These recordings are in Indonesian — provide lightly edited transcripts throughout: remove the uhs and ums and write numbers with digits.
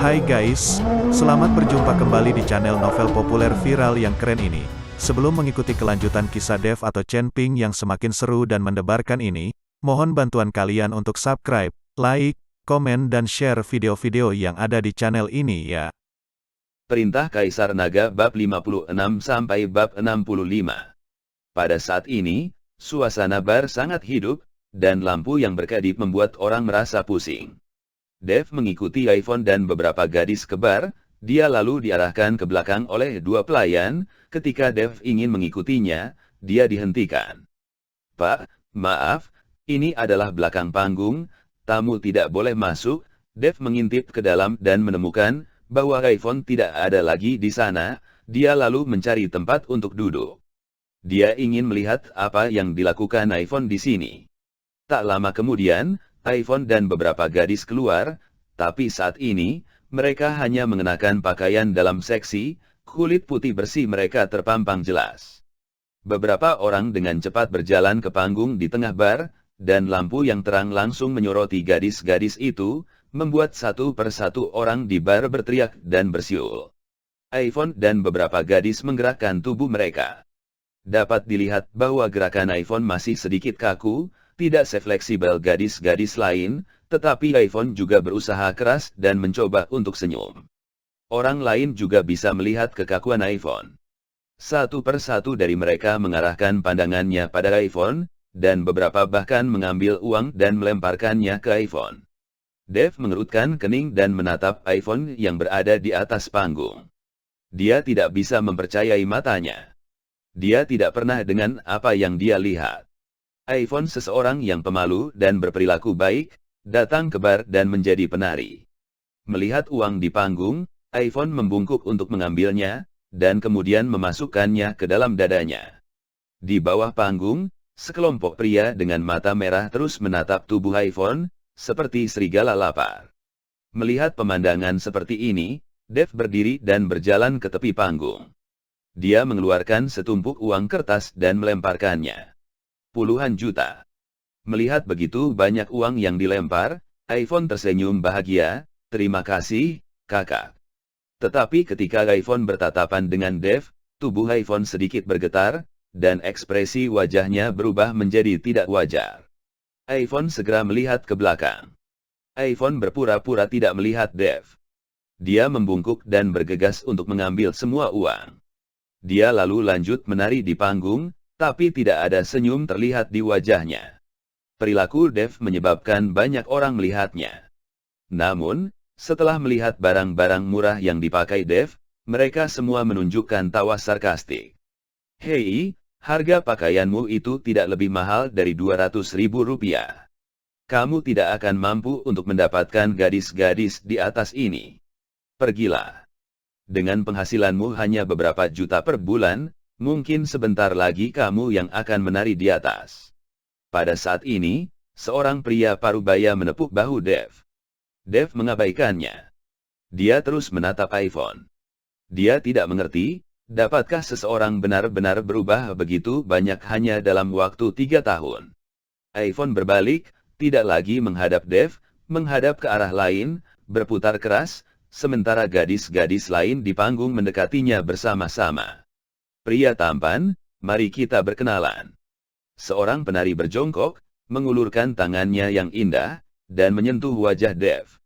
Hai guys, selamat berjumpa kembali di channel novel populer viral yang keren ini. Sebelum mengikuti kelanjutan kisah Dev atau Chen Ping yang semakin seru dan mendebarkan ini, mohon bantuan kalian untuk subscribe, like, komen dan share video-video yang ada di channel ini ya. Perintah Kaisar Naga bab 56 sampai bab 65. Pada saat ini, suasana bar sangat hidup, dan lampu yang berkedip membuat orang merasa pusing. Dev mengikuti iPhone dan beberapa gadis ke bar, dia lalu diarahkan ke belakang oleh dua pelayan. Ketika Dev ingin mengikutinya, dia dihentikan. "Pak, maaf, ini adalah belakang panggung, tamu tidak boleh masuk." Dev mengintip ke dalam dan menemukan bahwa iPhone tidak ada lagi di sana. Dia lalu mencari tempat untuk duduk. Dia ingin melihat apa yang dilakukan iPhone di sini. Tak lama kemudian, iPhone dan beberapa gadis keluar, tapi saat ini, mereka hanya mengenakan pakaian dalam seksi, kulit putih bersih mereka terpampang jelas. Beberapa orang dengan cepat berjalan ke panggung di tengah bar, dan lampu yang terang langsung menyoroti gadis-gadis itu, membuat satu persatu orang di bar berteriak dan bersiul. iPhone dan beberapa gadis menggerakkan tubuh mereka. Dapat dilihat bahwa gerakan iPhone masih sedikit kaku, tidak sefleksibel gadis-gadis lain, tetapi iPhone juga berusaha keras dan mencoba untuk senyum. Orang lain juga bisa melihat kekakuan iPhone. Satu persatu dari mereka mengarahkan pandangannya pada iPhone, dan beberapa bahkan mengambil uang dan melemparkannya ke iPhone. Dev mengerutkan kening dan menatap iPhone yang berada di atas panggung. Dia tidak bisa mempercayai matanya. Dia tidak pernah dengan apa yang dia lihat. iPhone, seseorang yang pemalu dan berperilaku baik, datang ke bar dan menjadi penari. Melihat uang di panggung, iPhone membungkuk untuk mengambilnya, dan kemudian memasukkannya ke dalam dadanya. Di bawah panggung, sekelompok pria dengan mata merah terus menatap tubuh iPhone, seperti serigala lapar. Melihat pemandangan seperti ini, Dev berdiri dan berjalan ke tepi panggung. Dia mengeluarkan setumpuk uang kertas dan melemparkannya. Puluhan juta. Melihat begitu banyak uang yang dilempar, iPhone tersenyum bahagia. "Terima kasih, kakak." Tetapi ketika iPhone bertatapan dengan Dev, tubuh iPhone sedikit bergetar, dan ekspresi wajahnya berubah menjadi tidak wajar. iPhone segera melihat ke belakang. iPhone berpura-pura tidak melihat Dev. Dia membungkuk dan bergegas untuk mengambil semua uang. Dia lalu lanjut menari di panggung, tapi tidak ada senyum terlihat di wajahnya. Perilaku Dev menyebabkan banyak orang melihatnya. Namun, setelah melihat barang-barang murah yang dipakai Dev, mereka semua menunjukkan tawa sarkastik. "Hei, harga pakaianmu itu tidak lebih mahal dari 200.000 rupiah. Kamu tidak akan mampu untuk mendapatkan gadis-gadis di atas ini. Pergilah. Dengan penghasilanmu hanya beberapa juta per bulan, mungkin sebentar lagi kamu yang akan menari di atas." Pada saat ini, seorang pria parubaya menepuk bahu Dev. Dev mengabaikannya. Dia terus menatap iPhone. Dia tidak mengerti, dapatkah seseorang benar-benar berubah begitu banyak hanya dalam waktu 3 tahun. iPhone berbalik, tidak lagi menghadap Dev, menghadap ke arah lain, berputar keras, sementara gadis-gadis lain di panggung mendekatinya bersama-sama. "Pria tampan, mari kita berkenalan." Seorang penari berjongkok, mengulurkan tangannya yang indah, dan menyentuh wajah Dev.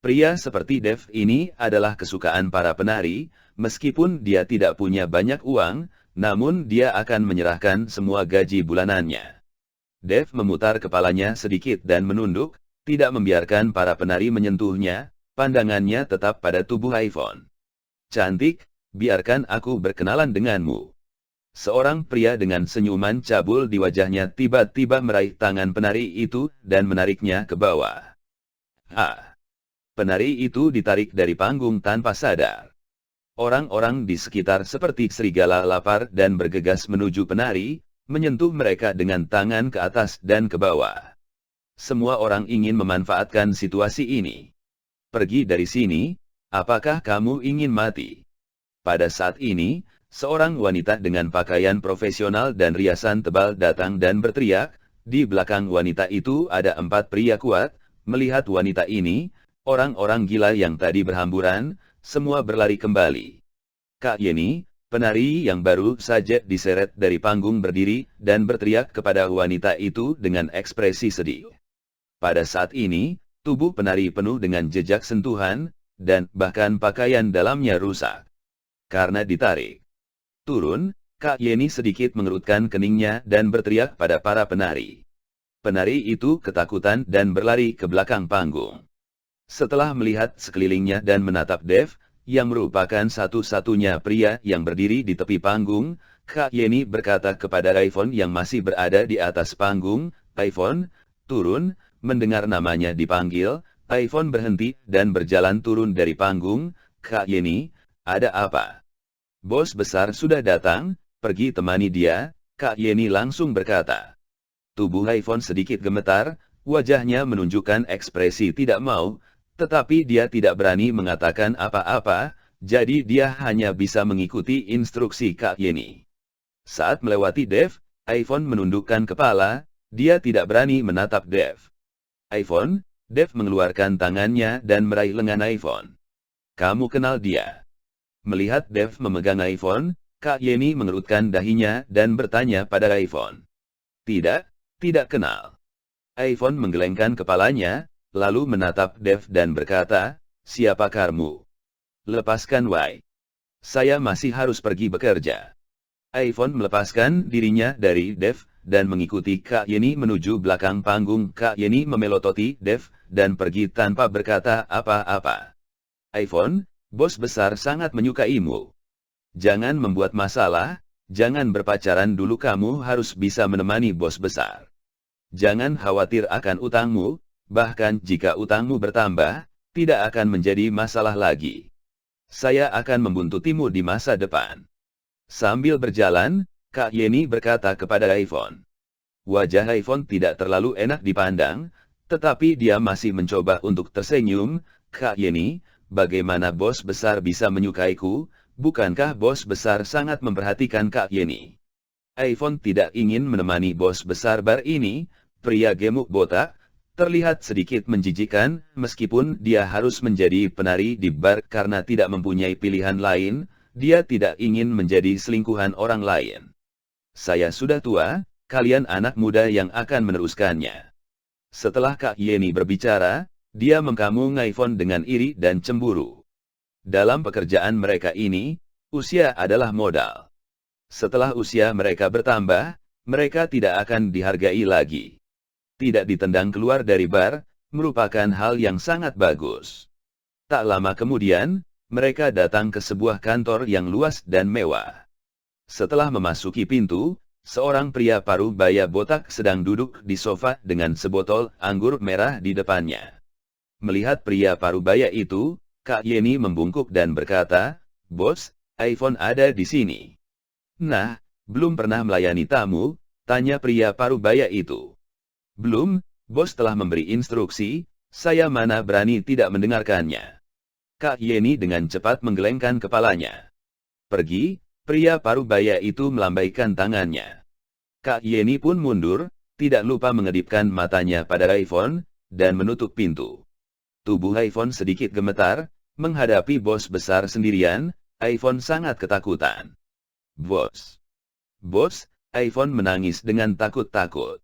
Pria seperti Dev ini adalah kesukaan para penari, meskipun dia tidak punya banyak uang, namun dia akan menyerahkan semua gaji bulanannya. Dev memutar kepalanya sedikit dan menunduk, tidak membiarkan para penari menyentuhnya, pandangannya tetap pada tubuh iPhone. "Cantik, biarkan aku berkenalan denganmu." Seorang pria dengan senyuman cabul di wajahnya tiba-tiba meraih tangan penari itu dan menariknya ke bawah. Penari itu ditarik dari panggung tanpa sadar. Orang-orang di sekitar seperti serigala lapar dan bergegas menuju penari, menyentuh mereka dengan tangan ke atas dan ke bawah. Semua orang ingin memanfaatkan situasi ini. "Pergi dari sini, apakah kamu ingin mati?" Pada saat ini, seorang wanita dengan pakaian profesional dan riasan tebal datang dan berteriak. Di belakang wanita itu ada 4 pria kuat. Melihat wanita ini, Orang-orang gila yang tadi berhamburan, semua berlari kembali. Kak Yeni, penari yang baru saja diseret dari panggung berdiri dan berteriak kepada wanita itu dengan ekspresi sedih. Pada saat ini, tubuh penari penuh dengan jejak sentuhan, dan bahkan pakaian dalamnya rusak. Karena ditarik turun, Kak Yeni sedikit mengerutkan keningnya dan berteriak pada para penari. Penari itu ketakutan dan berlari ke belakang panggung. Setelah melihat sekelilingnya dan menatap Dev, yang merupakan satu-satunya pria yang berdiri di tepi panggung, Kak Yeni berkata kepada Iphone yang masih berada di atas panggung, "Iphone, turun." Mendengar namanya dipanggil, Iphone berhenti dan berjalan turun dari panggung. "Kak Yeni, ada apa?" "Bos besar sudah datang, pergi temani dia," Kak Yeni langsung berkata. Tubuh Iphone sedikit gemetar, wajahnya menunjukkan ekspresi tidak mau, tetapi dia tidak berani mengatakan apa-apa, jadi dia hanya bisa mengikuti instruksi Kak Yeni. Saat melewati Dev, Iphone menundukkan kepala, dia tidak berani menatap Dev. "Iphone," Dev mengeluarkan tangannya dan meraih lengan Iphone. "Kamu kenal dia?" Melihat Dev memegang Iphone, Kak Yeni mengerutkan dahinya dan bertanya pada Iphone. "Tidak, tidak kenal." Iphone menggelengkan kepalanya, lalu menatap Dev dan berkata, "Siapa kamu? Lepaskan Wai. Saya masih harus pergi bekerja." Iphone melepaskan dirinya dari Dev, dan mengikuti Kak Yeni menuju belakang panggung. Kak Yeni memelototi Dev, dan pergi tanpa berkata apa-apa. "Iphone, bos besar sangat menyukaimu. Jangan membuat masalah, jangan berpacaran dulu, kamu harus bisa menemani bos besar. Jangan khawatir akan utangmu, bahkan jika utangmu bertambah, tidak akan menjadi masalah lagi. Saya akan membuntutimu di masa depan." Sambil berjalan, Kak Yeni berkata kepada Iphone. Wajah Iphone tidak terlalu enak dipandang, tetapi dia masih mencoba untuk tersenyum. "Kak Yeni, bagaimana bos besar bisa menyukaiku? Bukankah bos besar sangat memperhatikan Kak Yeni?" Iphone tidak ingin menemani bos besar bar ini, pria gemuk botak, terlihat sedikit menjijikan, meskipun dia harus menjadi penari di bar karena tidak mempunyai pilihan lain, dia tidak ingin menjadi selingkuhan orang lain. "Saya sudah tua, kalian anak muda yang akan meneruskannya." Setelah Kak Yeni berbicara, dia mengkamu Iphone dengan iri dan cemburu. Dalam pekerjaan mereka ini, usia adalah modal. Setelah usia mereka bertambah, mereka tidak akan dihargai lagi. Tidak ditendang keluar dari bar, merupakan hal yang sangat bagus. Tak lama kemudian, mereka datang ke sebuah kantor yang luas dan mewah. Setelah memasuki pintu, seorang pria parubaya botak sedang duduk di sofa dengan sebotol anggur merah di depannya. Melihat pria parubaya itu, Kak Yeni membungkuk dan berkata, "Bos, Iphone ada di sini." "Nah, belum pernah melayani tamu?" tanya pria parubaya itu. "Belum, bos telah memberi instruksi, saya mana berani tidak mendengarkannya." Kak Yeni dengan cepat menggelengkan kepalanya. "Pergi," pria parubaya itu melambaikan tangannya. Kak Yeni pun mundur, tidak lupa mengedipkan matanya pada Iphone, dan menutup pintu. Tubuh Iphone sedikit gemetar, menghadapi bos besar sendirian, Iphone sangat ketakutan. "Bos. Bos," Iphone menangis dengan takut-takut.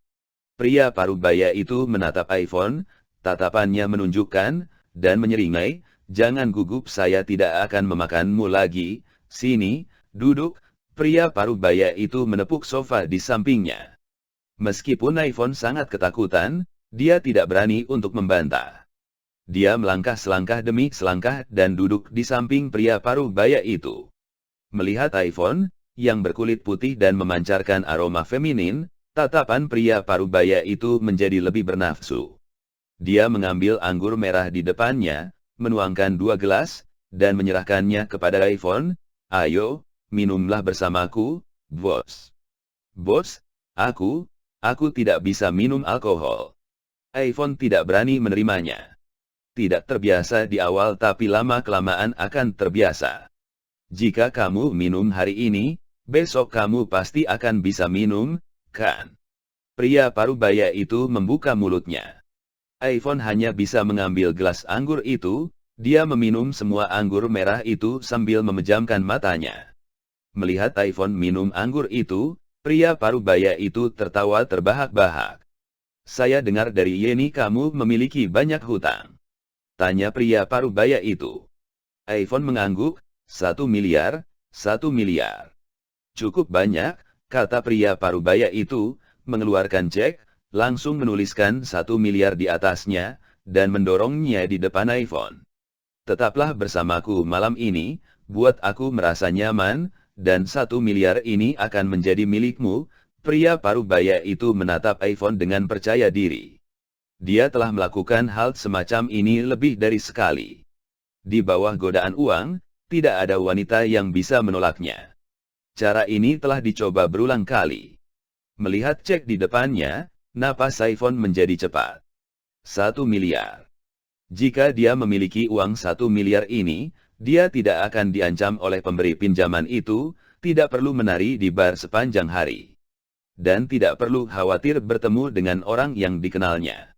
Pria parubaya itu menatap Iphone, tatapannya menunjukkan, dan menyeringai, "Jangan gugup, saya tidak akan memakanmu lagi, sini, duduk." Pria parubaya itu menepuk sofa di sampingnya. Meskipun Iphone sangat ketakutan, dia tidak berani untuk membantah. Dia melangkah selangkah demi selangkah dan duduk di samping pria parubaya itu. Melihat Iphone, yang berkulit putih dan memancarkan aroma feminin, tatapan pria parubaya itu menjadi lebih bernafsu. Dia mengambil anggur merah di depannya, menuangkan 2 gelas, dan menyerahkannya kepada Iphone. "Ayo, minumlah bersamaku, bos." "Bos, aku tidak bisa minum alkohol." Iphone tidak berani menerimanya. Tidak terbiasa di awal tapi lama-kelamaan akan terbiasa. "Jika kamu minum hari ini, besok kamu pasti akan bisa minum, kan?" Pria parubaya itu membuka mulutnya. iPhone hanya bisa mengambil gelas anggur itu, dia meminum semua anggur merah itu sambil memejamkan matanya. Melihat iPhone minum anggur itu, pria parubaya itu tertawa terbahak-bahak. Saya dengar dari Yeni kamu memiliki banyak hutang. Tanya pria parubaya itu. iPhone mengangguk, 1 miliar, 1 miliar. Cukup banyak, kata pria parubaya itu, mengeluarkan cek, langsung menuliskan 1 miliar di atasnya, dan mendorongnya di depan iPhone. Tetaplah bersamaku malam ini, buat aku merasa nyaman, dan 1 miliar ini akan menjadi milikmu. Pria parubaya itu menatap iPhone dengan percaya diri. Dia telah melakukan hal semacam ini lebih dari sekali. Di bawah godaan uang, tidak ada wanita yang bisa menolaknya. Cara ini telah dicoba berulang kali. Melihat cek di depannya, napas iPhone menjadi cepat. 1 miliar. Jika dia memiliki uang 1 miliar ini, dia tidak akan diancam oleh pemberi pinjaman itu, tidak perlu menari di bar sepanjang hari. Dan tidak perlu khawatir bertemu dengan orang yang dikenalnya.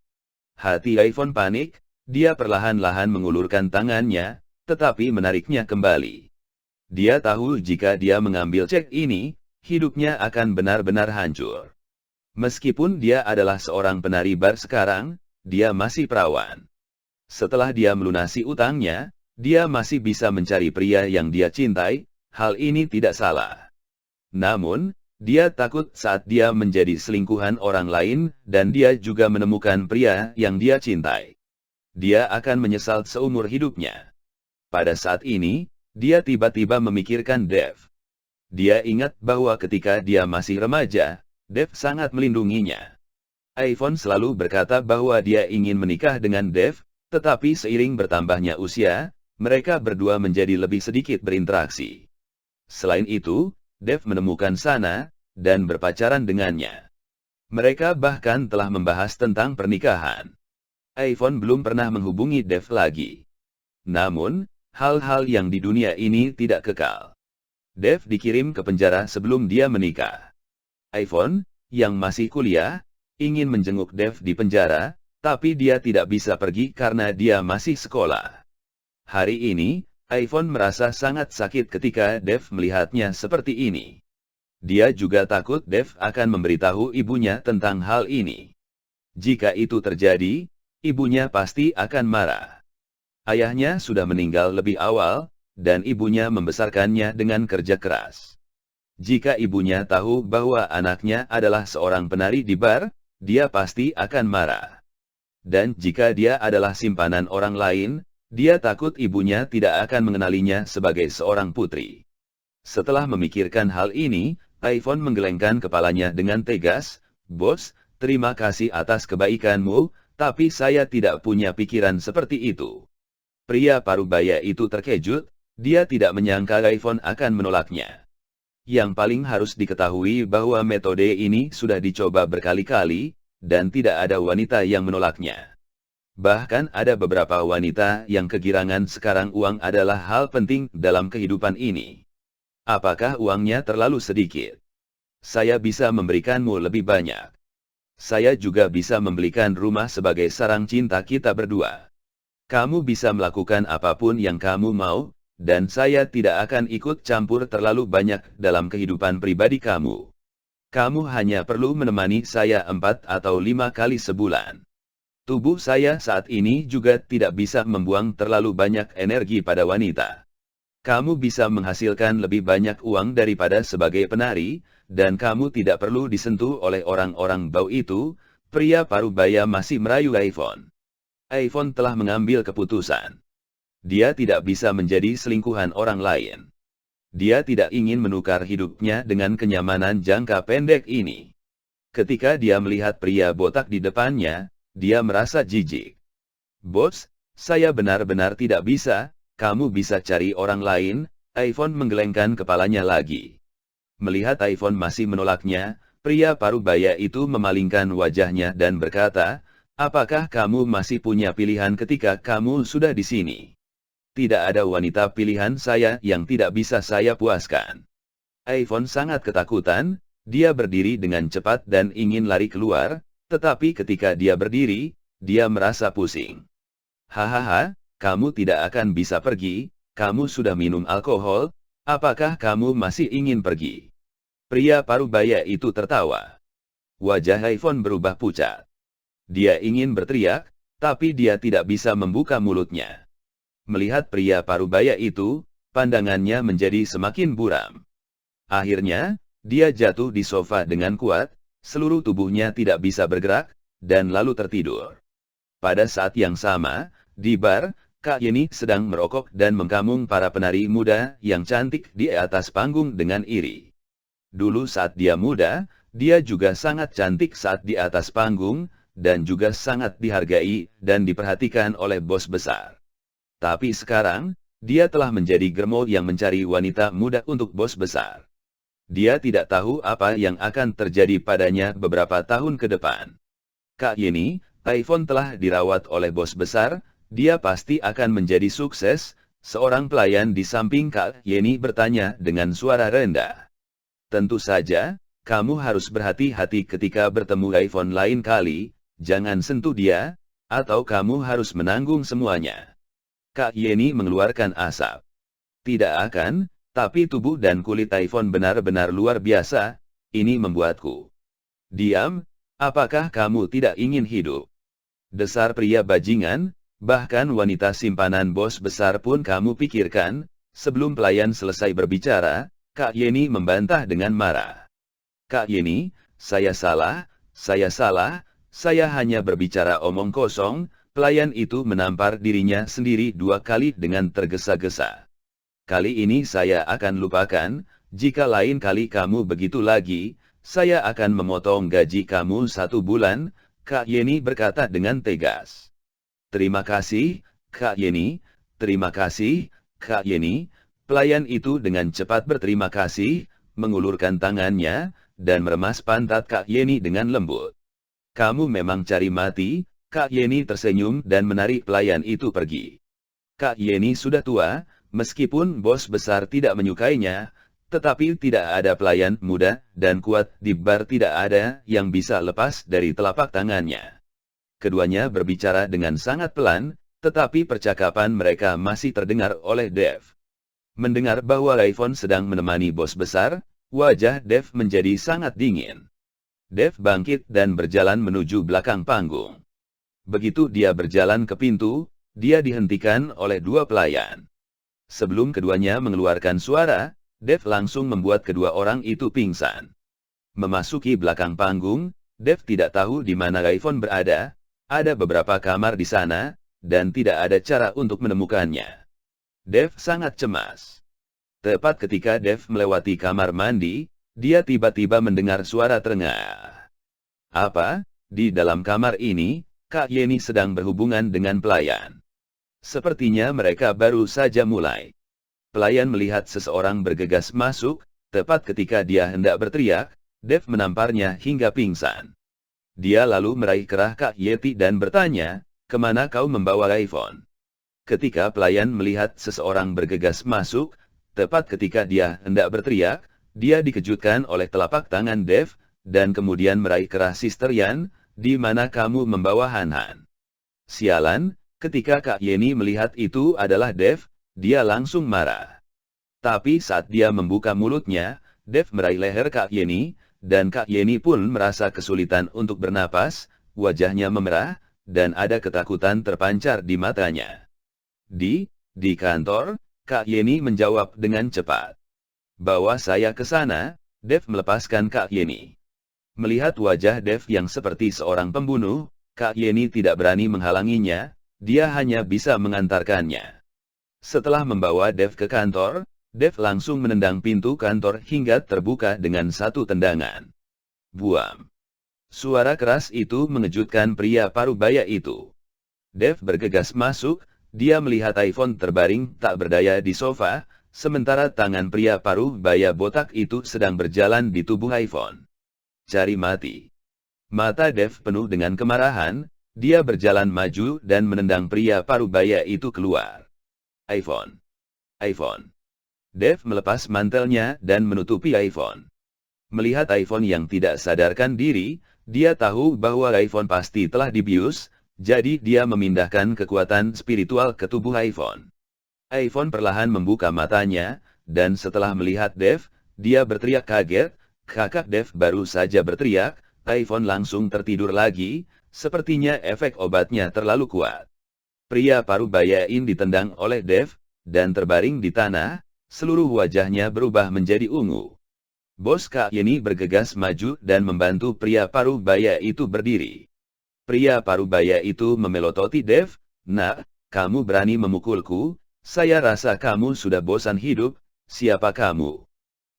Hati iPhone panik, dia perlahan-lahan mengulurkan tangannya, tetapi menariknya kembali. Dia tahu jika dia mengambil cek ini, hidupnya akan benar-benar hancur. Meskipun dia adalah seorang penari bar sekarang, dia masih perawan. Setelah dia melunasi utangnya, dia masih bisa mencari pria yang dia cintai, hal ini tidak salah. Namun, dia takut saat dia menjadi selingkuhan orang lain, dan dia juga menemukan pria yang dia cintai. Dia akan menyesal seumur hidupnya. Pada saat ini, dia tiba-tiba memikirkan Dev. Dia ingat bahwa ketika dia masih remaja, Dev sangat melindunginya. iPhone selalu berkata bahwa dia ingin menikah dengan Dev, tetapi seiring bertambahnya usia, mereka berdua menjadi lebih sedikit berinteraksi. Selain itu, Dev menemukan Sana, dan berpacaran dengannya. Mereka bahkan telah membahas tentang pernikahan. iPhone belum pernah menghubungi Dev lagi. Namun, hal-hal yang di dunia ini tidak kekal. Dev dikirim ke penjara sebelum dia menikah. iPhone, yang masih kuliah, ingin menjenguk Dev di penjara, tapi dia tidak bisa pergi karena dia masih sekolah. Hari ini, iPhone merasa sangat sakit ketika Dev melihatnya seperti ini. Dia juga takut Dev akan memberitahu ibunya tentang hal ini. Jika itu terjadi, ibunya pasti akan marah. Ayahnya sudah meninggal lebih awal, dan ibunya membesarkannya dengan kerja keras. Jika ibunya tahu bahwa anaknya adalah seorang penari di bar, dia pasti akan marah. Dan jika dia adalah simpanan orang lain, dia takut ibunya tidak akan mengenalinya sebagai seorang putri. Setelah memikirkan hal ini, iPhone menggelengkan kepalanya dengan tegas, "Bos, terima kasih atas kebaikanmu, tapi saya tidak punya pikiran seperti itu." Pria parubaya itu terkejut, dia tidak menyangka iPhone akan menolaknya. Yang paling harus diketahui bahwa metode ini sudah dicoba berkali-kali, dan tidak ada wanita yang menolaknya. Bahkan ada beberapa wanita yang kegirangan sekarang uang adalah hal penting dalam kehidupan ini. Apakah uangnya terlalu sedikit? Saya bisa memberikanmu lebih banyak. Saya juga bisa membelikan rumah sebagai sarang cinta kita berdua. Kamu bisa melakukan apapun yang kamu mau, dan saya tidak akan ikut campur terlalu banyak dalam kehidupan pribadi kamu. Kamu hanya perlu menemani saya 4 atau 5 kali sebulan. Tubuh saya saat ini juga tidak bisa membuang terlalu banyak energi pada wanita. Kamu bisa menghasilkan lebih banyak uang daripada sebagai penari, dan kamu tidak perlu disentuh oleh orang-orang bau itu. Pria parubaya masih merayu iPhone. iPhone telah mengambil keputusan. Dia tidak bisa menjadi selingkuhan orang lain. Dia tidak ingin menukar hidupnya dengan kenyamanan jangka pendek ini. Ketika dia melihat pria botak di depannya, dia merasa jijik. "Bos, saya benar-benar tidak bisa, kamu bisa cari orang lain." iPhone menggelengkan kepalanya lagi. Melihat iPhone masih menolaknya, pria parubaya itu memalingkan wajahnya dan berkata, "Apakah kamu masih punya pilihan ketika kamu sudah di sini?" "Tidak ada wanita pilihan saya yang tidak bisa saya puaskan." iPhone sangat ketakutan, dia berdiri dengan cepat dan ingin lari keluar, tetapi ketika dia berdiri, Dia merasa pusing. Hahaha, kamu tidak akan bisa pergi, kamu sudah minum alkohol, apakah kamu masih ingin pergi? Pria parubaya itu tertawa. Wajah iPhone berubah pucat. Dia ingin berteriak, tapi dia tidak bisa membuka mulutnya. Melihat pria parubaya itu, pandangannya menjadi semakin buram. Akhirnya, dia jatuh di sofa dengan kuat, seluruh tubuhnya tidak bisa bergerak, dan lalu tertidur. Pada saat yang sama, di bar, Kak Yeni sedang merokok dan mengkamung para penari muda yang cantik di atas panggung dengan iri. Dulu saat dia muda, dia juga sangat cantik saat di atas panggung, dan juga sangat dihargai dan diperhatikan oleh bos besar. Tapi sekarang, dia telah menjadi germo yang mencari wanita muda untuk bos besar. Dia tidak tahu apa yang akan terjadi padanya beberapa tahun ke depan. Kak Yeni, iPhone telah dirawat oleh bos besar, dia pasti akan menjadi sukses, seorang pelayan di samping Kak Yeni bertanya dengan suara rendah. Tentu saja, kamu harus berhati-hati ketika bertemu iPhone lain kali, jangan sentuh dia, atau kamu harus menanggung semuanya. Kak Yeni mengeluarkan asap. Tidak akan, tapi tubuh dan kulit iPhone benar-benar luar biasa, ini membuatku. Diam, apakah kamu tidak ingin hidup? Desar pria bajingan, bahkan wanita simpanan bos besar pun kamu pikirkan, sebelum pelayan selesai berbicara, Kak Yeni membantah dengan marah. Kak Yeni, saya salah, saya hanya berbicara omong kosong, pelayan itu menampar dirinya sendiri 2 kali dengan tergesa-gesa. Kali ini saya akan lupakan, jika lain kali kamu begitu lagi, saya akan memotong gaji kamu 1 bulan, Kak Yeni berkata dengan tegas. Terima kasih, Kak Yeni, terima kasih, Kak Yeni. Pelayan itu dengan cepat berterima kasih, mengulurkan tangannya, dan meremas pantat Kak Yeni dengan lembut. Kamu memang cari mati, Kak Yeni tersenyum dan menarik pelayan itu pergi. Kak Yeni sudah tua, meskipun bos besar tidak menyukainya, tetapi tidak ada pelayan muda dan kuat di bar tidak ada yang bisa lepas dari telapak tangannya. Keduanya berbicara dengan sangat pelan, tetapi percakapan mereka masih terdengar oleh Dev. Mendengar bahwa iPhone sedang menemani bos besar, wajah Dev menjadi sangat dingin. Dev bangkit dan berjalan menuju belakang panggung. Begitu dia berjalan ke pintu, dia dihentikan oleh 2 pelayan. Sebelum keduanya mengeluarkan suara, Dev langsung membuat kedua orang itu pingsan. Memasuki belakang panggung, Dev tidak tahu di mana iPhone berada, ada beberapa kamar di sana, dan tidak ada cara untuk menemukannya. Dev sangat cemas. Tepat ketika Dev melewati kamar mandi, dia tiba-tiba mendengar suara terengah. Apa? Di dalam kamar ini, Kak Yeni sedang berhubungan dengan pelayan. Sepertinya mereka baru saja mulai. Pelayan melihat seseorang bergegas masuk, tepat ketika dia hendak berteriak, Dev menamparnya hingga pingsan. Dia lalu meraih kerah Kak Yeti dan bertanya, kemana kau membawa iPhone? Ketika pelayan melihat seseorang bergegas masuk, tepat ketika dia hendak berteriak, dia dikejutkan oleh telapak tangan Dev, dan kemudian meraih kerah Sister Yan, di mana kamu membawa Han-Han? Sialan, ketika Kak Yeni melihat itu adalah Dev, dia langsung marah. Tapi saat dia membuka mulutnya, Dev meraih leher Kak Yeni, dan Kak Yeni pun merasa kesulitan untuk bernapas, wajahnya memerah, dan ada ketakutan terpancar di matanya. Di kantor, Kak Yeni menjawab dengan cepat. Bawa saya ke sana, Dev melepaskan Kak Yeni. Melihat wajah Dev yang seperti seorang pembunuh, Kak Yeni tidak berani menghalanginya, dia hanya bisa mengantarkannya. Setelah membawa Dev ke kantor, Dev langsung menendang pintu kantor hingga terbuka dengan 1 tendangan. Buam. Suara keras itu mengejutkan pria parubaya itu. Dev bergegas masuk, dia melihat iPhone terbaring tak berdaya di sofa, sementara tangan pria parubaya botak itu sedang berjalan di tubuh iPhone. Cari mati. Mata Dev penuh dengan kemarahan, dia berjalan maju dan menendang pria parubaya itu keluar. iPhone. Dev melepas mantelnya dan menutupi iPhone. Melihat iPhone yang tidak sadarkan diri, dia tahu bahwa iPhone pasti telah dibius, Jadi dia memindahkan kekuatan spiritual ke tubuh iPhone. iPhone perlahan membuka matanya, dan setelah melihat Dev, dia berteriak kaget. Kakak Dev baru saja berteriak, iPhone langsung tertidur lagi, sepertinya efek obatnya terlalu kuat. Pria Parubayain ditendang oleh Dev, dan terbaring di tanah, seluruh wajahnya berubah menjadi ungu. Bos Kak Yeni bergegas maju dan membantu pria Parubaya itu berdiri. Pria Parubaya itu memelototi Dev, "Nak, kamu berani memukulku? Saya rasa kamu sudah bosan hidup, siapa kamu?"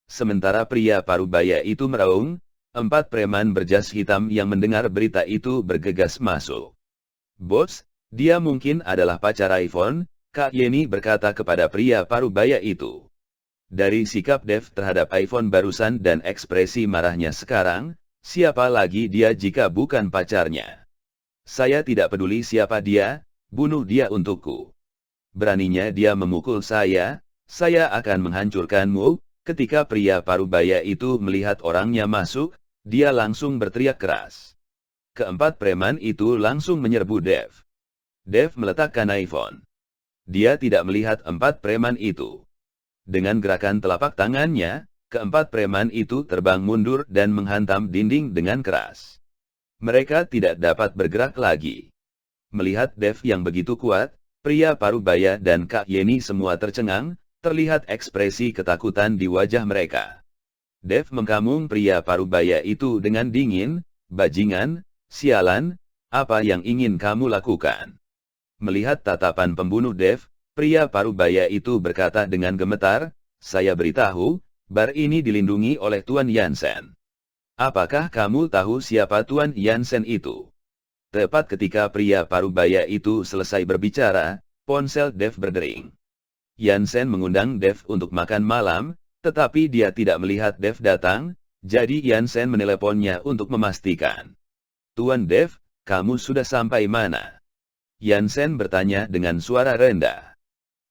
Sementara pria Parubaya itu meraung, 4 preman berjas hitam yang mendengar berita itu bergegas masuk. "Bos, dia mungkin adalah pacar iPhone," Kak Yeni berkata kepada pria Parubaya itu. Dari sikap Dev terhadap iPhone barusan dan ekspresi marahnya sekarang, siapa lagi dia jika bukan pacarnya? "Saya tidak peduli siapa dia, bunuh dia untukku. Beraninya dia memukul saya akan menghancurkanmu." Ketika pria Parubaya itu melihat orangnya masuk, dia langsung berteriak keras. Keempat preman itu langsung menyerbu Dev. Dev meletakkan iPhone. Dia tidak melihat 4 preman itu. Dengan gerakan telapak tangannya, keempat preman itu terbang mundur dan menghantam dinding dengan keras. Mereka tidak dapat bergerak lagi. Melihat Dev yang begitu kuat, pria Parubaya dan Kak Yeni semua tercengang, terlihat ekspresi ketakutan di wajah mereka. Dev mengkamung pria Parubaya itu dengan dingin, "Bajingan, sialan, apa yang ingin kamu lakukan?" Melihat tatapan pembunuh Dev, pria Parubaya itu berkata dengan gemetar, "Saya beritahu, bar ini dilindungi oleh Tuan Yansen. Apakah kamu tahu siapa Tuan Yansen itu?" Tepat ketika pria Parubaya itu selesai berbicara, ponsel Dev berdering. Yansen mengundang Dev untuk makan malam, tetapi dia tidak melihat Dev datang, jadi Yansen meneleponnya untuk memastikan. "Tuan Dev, kamu sudah sampai mana?" Yansen bertanya dengan suara rendah.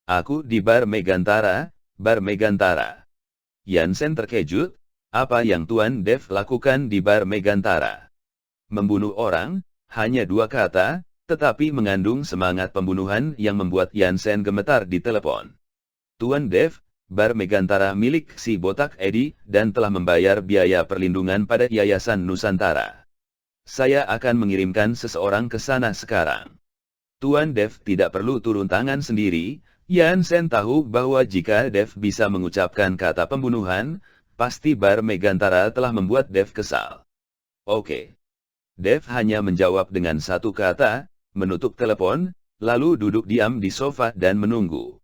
"Aku di Bar Megantara, Bar Megantara." Yansen terkejut, apa yang Tuan Dev lakukan di Bar Megantara? Membunuh orang, hanya 2 kata, tetapi mengandung semangat pembunuhan yang membuat Yansen gemetar di telepon. "Tuan Dev, Bar Megantara milik si botak Edi, dan telah membayar biaya perlindungan pada Yayasan Nusantara. Saya akan mengirimkan seseorang ke sana sekarang." Tuan Dev tidak perlu turun tangan sendiri. Yansen tahu bahwa jika Dev bisa mengucapkan kata pembunuhan, pasti Bar Megantara telah membuat Dev kesal. "Oke." Dev hanya menjawab dengan 1 kata, menutup telepon, lalu duduk diam di sofa dan menunggu.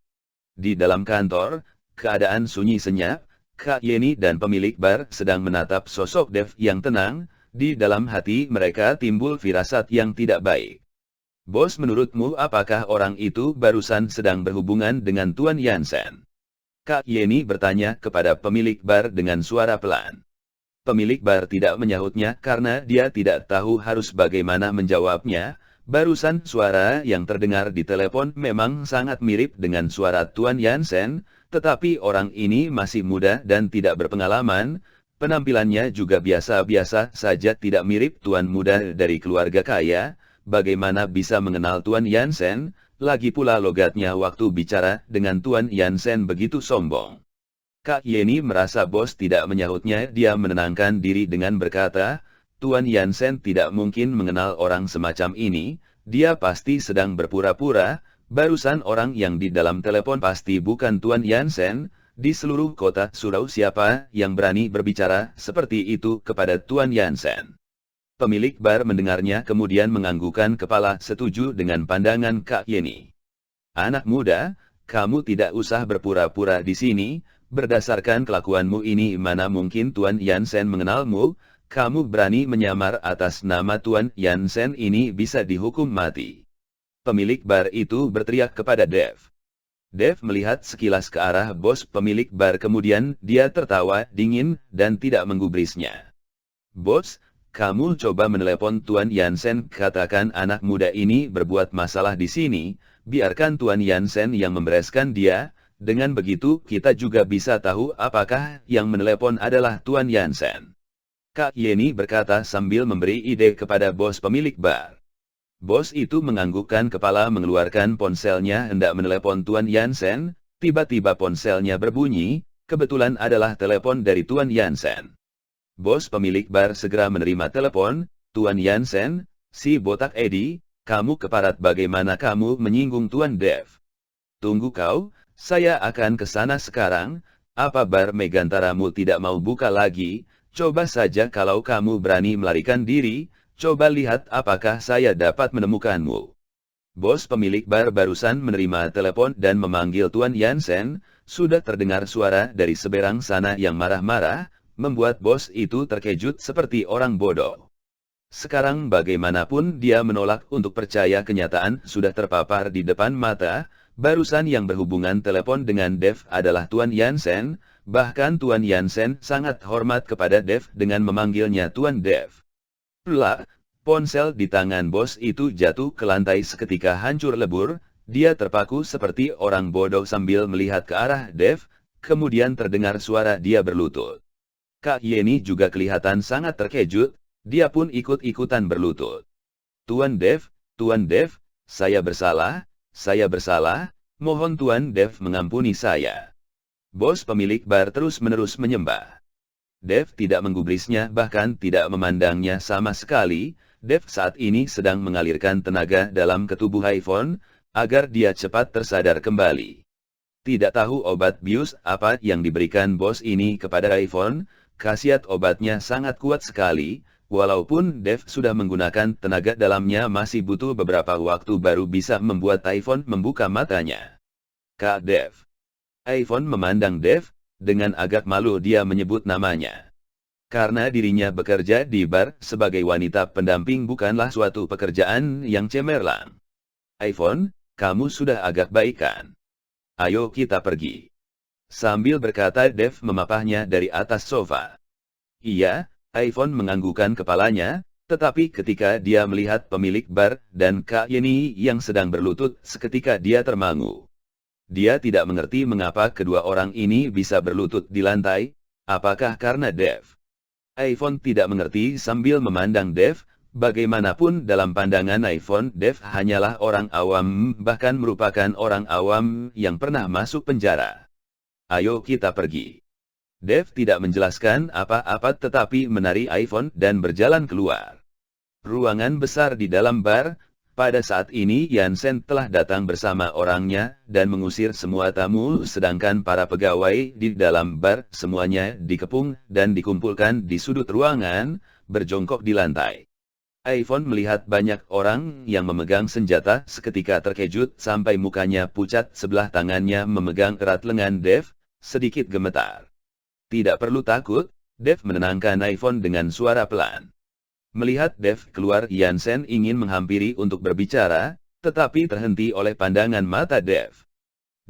Di dalam kantor, keadaan sunyi senyap. Kak Yeni dan pemilik bar sedang menatap sosok Dev yang tenang. Di dalam hati mereka timbul firasat yang tidak baik. "Bos, menurutmu apakah orang itu barusan sedang berhubungan dengan Tuan Yansen?" Kak Yeni bertanya kepada pemilik bar dengan suara pelan. Pemilik bar tidak menyahutnya karena dia tidak tahu harus bagaimana menjawabnya. Barusan suara yang terdengar di telepon memang sangat mirip dengan suara Tuan Yansen, tetapi orang ini masih muda dan tidak berpengalaman. Penampilannya juga biasa-biasa saja, tidak mirip tuan muda dari keluarga kaya. Bagaimana bisa mengenal Tuan Yansen? Lagi pula logatnya waktu bicara dengan Tuan Yansen begitu sombong. Kak Yeni merasa bos tidak menyahutnya. Dia menenangkan diri dengan berkata, "Tuan Yansen tidak mungkin mengenal orang semacam ini. Dia pasti sedang berpura-pura. Barusan orang yang di dalam telepon pasti bukan Tuan Yansen. Di seluruh kota Surau siapa yang berani berbicara seperti itu kepada Tuan Yansen?" Pemilik bar mendengarnya kemudian menganggukkan kepala setuju dengan pandangan Kak Yeni. "Anak muda, kamu tidak usah berpura-pura di sini. Berdasarkan kelakuanmu ini mana mungkin Tuan Yansen mengenalmu. Kamu berani menyamar atas nama Tuan Yansen ini bisa dihukum mati." Pemilik bar itu berteriak kepada Dev. Dev melihat sekilas ke arah bos pemilik bar, kemudian dia tertawa dingin dan tidak menggubrisnya. "Bos, kamu coba menelepon Tuan Yansen, katakan anak muda ini berbuat masalah di sini, biarkan Tuan Yansen yang membereskan dia. Dengan begitu kita juga bisa tahu apakah yang menelepon adalah Tuan Yansen." Kak Yeni berkata sambil memberi ide kepada bos pemilik bar. Bos itu menganggukkan kepala mengeluarkan ponselnya hendak menelepon Tuan Yansen, tiba-tiba ponselnya berbunyi, kebetulan adalah telepon dari Tuan Yansen. Bos pemilik bar segera menerima telepon, Tuan Yansen, si botak Eddie, kamu keparat bagaimana kamu menyinggung Tuan Dev. Tunggu kau, saya akan ke sana sekarang, apa bar Megantaramu tidak mau buka lagi, coba saja kalau kamu berani melarikan diri, coba lihat apakah saya dapat menemukanmu. Bos pemilik bar barusan menerima telepon dan memanggil Tuan Yansen, sudah terdengar suara dari seberang sana yang marah-marah, membuat bos itu terkejut seperti orang bodoh. Sekarang bagaimanapun dia menolak untuk percaya kenyataan sudah terpapar di depan mata, barusan yang berhubungan telepon dengan Dev adalah Tuan Yansen, bahkan Tuan Yansen sangat hormat kepada Dev dengan memanggilnya Tuan Dev. Plak, ponsel di tangan bos itu jatuh ke lantai seketika hancur lebur, dia terpaku seperti orang bodoh sambil melihat ke arah Dev, kemudian terdengar suara dia berlutut. Kak Yeni juga kelihatan sangat terkejut, dia pun ikut-ikutan berlutut. Tuan Dev, saya bersalah, mohon Tuan Dev mengampuni saya. Bos pemilik bar terus-menerus menyembah. Dev tidak menggubrisnya bahkan tidak memandangnya sama sekali, Dev saat ini sedang mengalirkan tenaga dalam ketubuh iPhone, agar dia cepat tersadar kembali. Tidak tahu obat bius apa yang diberikan bos ini kepada iPhone, khasiat obatnya sangat kuat sekali, walaupun Dev sudah menggunakan tenaga dalamnya masih butuh beberapa waktu baru bisa membuat iPhone membuka matanya. Kak Dev. iPhone memandang Dev, dengan agak malu dia menyebut namanya. Karena dirinya bekerja di bar sebagai wanita pendamping bukanlah suatu pekerjaan yang cemerlang. iPhone, kamu sudah agak baik kan? Ayo kita pergi. Sambil berkata Dev memapahnya dari atas sofa. Iya, iPhone menganggukkan kepalanya, tetapi ketika dia melihat pemilik bar dan Kak Yeni yang sedang berlutut seketika dia termangu. Dia tidak mengerti mengapa kedua orang ini bisa berlutut di lantai, apakah karena Dev? iPhone tidak mengerti sambil memandang Dev, bagaimanapun dalam pandangan iPhone Dev hanyalah orang awam bahkan merupakan orang awam yang pernah masuk penjara. Ayo kita pergi. Dev tidak menjelaskan apa-apa tetapi menarik iPhone dan berjalan keluar. Ruangan besar di dalam bar. Pada saat ini Yansen telah datang bersama orangnya dan mengusir semua tamu sedangkan para pegawai di dalam bar semuanya dikepung dan dikumpulkan di sudut ruangan, berjongkok di lantai. iPhone melihat banyak orang yang memegang senjata seketika terkejut sampai mukanya pucat sebelah tangannya memegang erat lengan Dev, sedikit gemetar. Tidak perlu takut, Dev menenangkan iPhone dengan suara pelan. Melihat Dev keluar Yansen ingin menghampiri untuk berbicara, tetapi terhenti oleh pandangan mata Dev.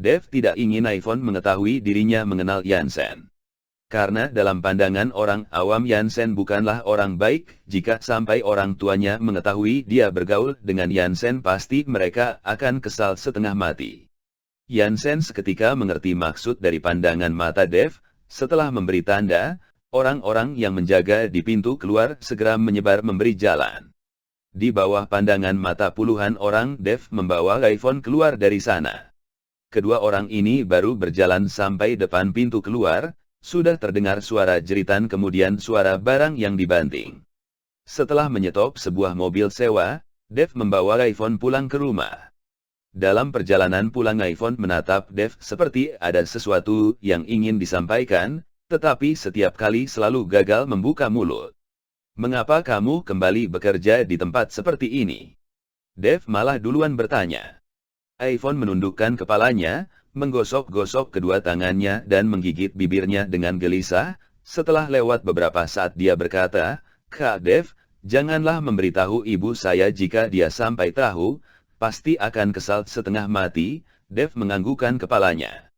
Dev tidak ingin iPhone mengetahui dirinya mengenal Yansen. Karena dalam pandangan orang awam Yansen bukanlah orang baik, jika sampai orang tuanya mengetahui dia bergaul dengan Yansen pasti mereka akan kesal setengah mati. Yansen seketika mengerti maksud dari pandangan mata Dev, setelah memberi tanda, orang-orang yang menjaga di pintu keluar segera menyebar memberi jalan. Di bawah pandangan mata puluhan orang Dev membawa iPhone keluar dari sana. Kedua orang ini baru berjalan sampai depan pintu keluar, sudah terdengar suara jeritan kemudian suara barang yang dibanting. Setelah menyetop sebuah mobil sewa, Dev membawa iPhone pulang ke rumah. Dalam perjalanan pulang iPhone menatap Dev seperti ada sesuatu yang ingin disampaikan, tetapi setiap kali selalu gagal membuka mulut. Mengapa kamu kembali bekerja di tempat seperti ini? Dev malah duluan bertanya. iPhone menundukkan kepalanya, menggosok-gosok kedua tangannya dan menggigit bibirnya dengan gelisah. Setelah lewat beberapa saat dia berkata, Kak Dev, janganlah memberitahu ibu saya jika dia sampai tahu, pasti akan kesal setengah mati. Dev menganggukkan kepalanya.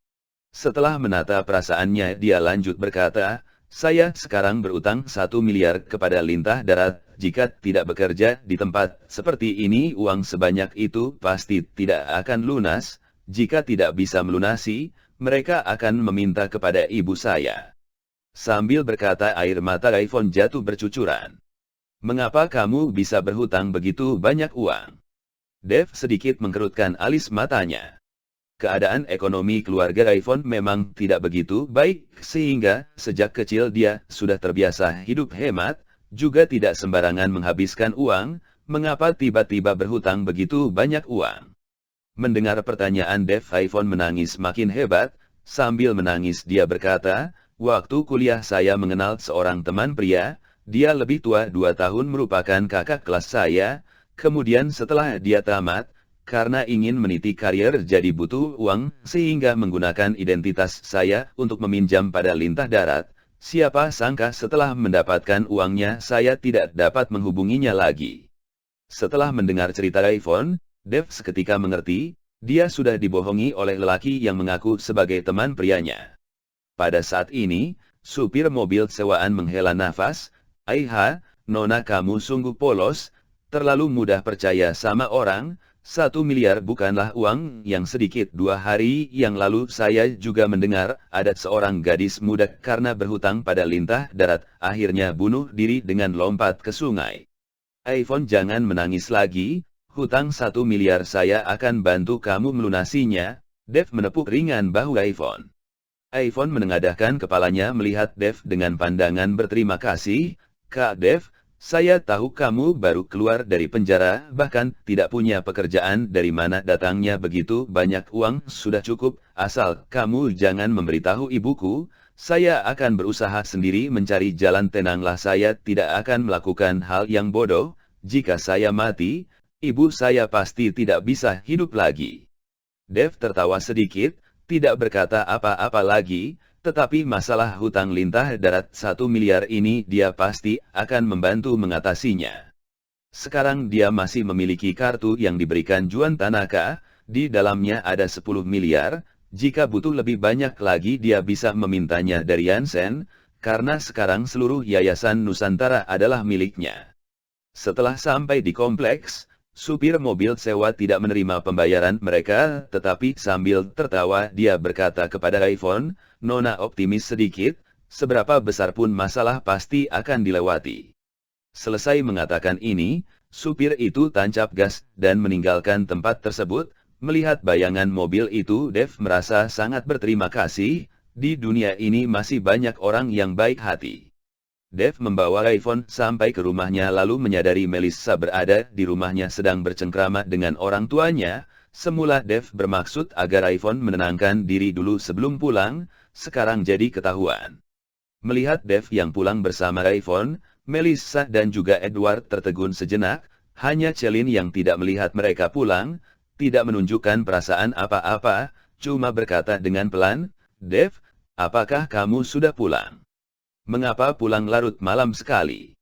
Setelah menata perasaannya dia lanjut berkata, saya sekarang berutang 1 miliar kepada Lintah Darat, jika tidak bekerja di tempat seperti ini uang sebanyak itu pasti tidak akan lunas, jika tidak bisa melunasi, mereka akan meminta kepada ibu saya. Sambil berkata air mata iPhone jatuh bercucuran. Mengapa kamu bisa berhutang begitu banyak uang? Dev sedikit mengkerutkan alis matanya. Keadaan ekonomi keluarga iPhone memang tidak begitu baik, sehingga sejak kecil dia sudah terbiasa hidup hemat, juga tidak sembarangan menghabiskan uang. Mengapa tiba-tiba berhutang begitu banyak uang? Mendengar pertanyaan Dev, iPhone menangis makin hebat. Sambil menangis dia berkata, "Waktu kuliah saya mengenal seorang teman pria, dia lebih tua 2 tahun, merupakan kakak kelas saya. Kemudian setelah dia tamat, karena ingin meniti karier jadi butuh uang, sehingga menggunakan identitas saya untuk meminjam pada Lintah Darat. Siapa sangka setelah mendapatkan uangnya saya tidak dapat menghubunginya lagi." Setelah mendengar cerita iPhone, Dev seketika mengerti, dia sudah dibohongi oleh lelaki yang mengaku sebagai teman prianya. Pada saat ini, supir mobil sewaan menghela nafas. "Aiha, Nona, kamu sungguh polos, terlalu mudah percaya sama orang. 1 miliar bukanlah uang yang sedikit. 2 hari yang lalu saya juga mendengar ada seorang gadis muda karena berhutang pada Lintah Darat, akhirnya bunuh diri dengan lompat ke sungai. iPhone, jangan menangis lagi, hutang 1 miliar saya akan bantu kamu melunasinya." Dev menepuk ringan bahu iPhone. iPhone menengadahkan kepalanya melihat Dev dengan pandangan berterima kasih. "Kak Dev, saya tahu kamu baru keluar dari penjara, bahkan tidak punya pekerjaan. Dari mana datangnya begitu banyak uang? Sudah cukup, asal kamu jangan memberitahu ibuku. Saya akan berusaha sendiri mencari jalan. Tenanglah, saya tidak akan melakukan hal yang bodoh. Jika saya mati, ibu saya pasti tidak bisa hidup lagi." Dev tertawa sedikit, tidak berkata apa-apa lagi, tetapi masalah hutang Lintah Darat 1 miliar ini dia pasti akan membantu mengatasinya. Sekarang dia masih memiliki kartu yang diberikan Juan Tanaka, di dalamnya ada 10 miliar, jika butuh lebih banyak lagi dia bisa memintanya dari Yansen, karena sekarang seluruh Yayasan Nusantara adalah miliknya. Setelah sampai di kompleks, supir mobil sewa tidak menerima pembayaran mereka, tetapi sambil tertawa dia berkata kepada iPhone, "Nona optimis sedikit, seberapa besar pun masalah pasti akan dilewati." Selesai mengatakan ini, supir itu tancap gas dan meninggalkan tempat tersebut. Melihat bayangan mobil itu, Dev merasa sangat berterima kasih, di dunia ini masih banyak orang yang baik hati. Dev membawa iPhone sampai ke rumahnya lalu menyadari Melissa berada di rumahnya sedang bercengkrama dengan orang tuanya. Semula Dev bermaksud agar iPhone menenangkan diri dulu sebelum pulang, sekarang jadi ketahuan. Melihat Dev yang pulang bersama iPhone, Melissa dan juga Edward tertegun sejenak. Hanya Celine yang tidak melihat mereka pulang, tidak menunjukkan perasaan apa-apa, cuma berkata dengan pelan, "Dev, apakah kamu sudah pulang? Mengapa pulang larut malam sekali?"